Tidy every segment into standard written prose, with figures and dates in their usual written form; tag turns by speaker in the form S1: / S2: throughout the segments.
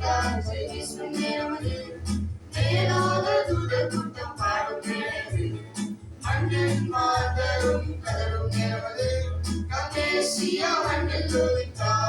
S1: காற்று வீசும் நேரமது மேலாக தூதர் கூட்டம் பாடும் நேரமது மண்ணின் மாதரும் கதரும் நேரமது கமேசியா மண்ணில் உதித்தார்.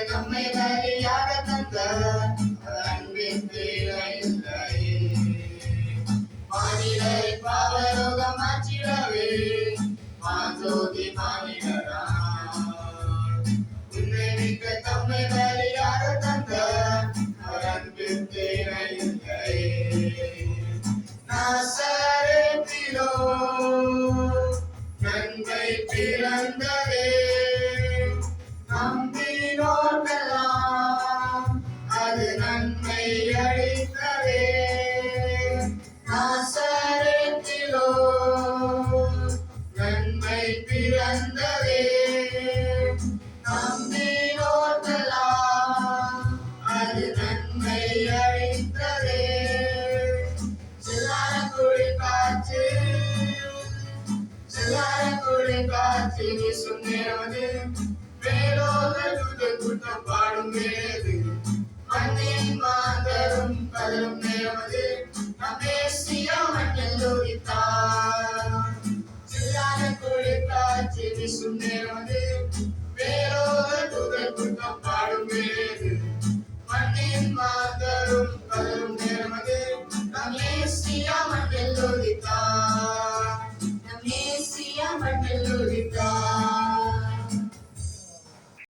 S1: நம்மை வழியாக தந்த அன்பின் தேவையில்லை. மாநிலை பாவரோகம் மாற்றிடவே மாஞ்சோதி மாநிலரா உன்னை மிக்க தம்மை வழியாக தந்த அன்பின் தேவையில்லை. நாசரேத்திலோ நன்மை பிறந்ததே நம்பினோர்க்கெல்லாம் அது நன்மை அளித்ததே. நாசரேத்திலோ நன்மை பிறந்ததே நம்பினோர்க்கெல்லாம் அது நன்மை அளித்ததே. சிலாரக்குழி காற்று வீசும் நேரமது மேலோக தூதர் கூட்டம் பாடும் வேது மண்ணின் மாந்தரும் கதரும் நேரமது கமேசியா மண்ணில் உதித்தார். சிலாரக்குழி காற்று வீசும் நேரமது மேலோக தூதர் கூட்டம் பாடும் வேது மண்ணின் மாந்தரும் கதரும் நேரமது கமேசியா மண்ணில் உதித்தார். கமேசியா மண்ணில் உதித்தார்.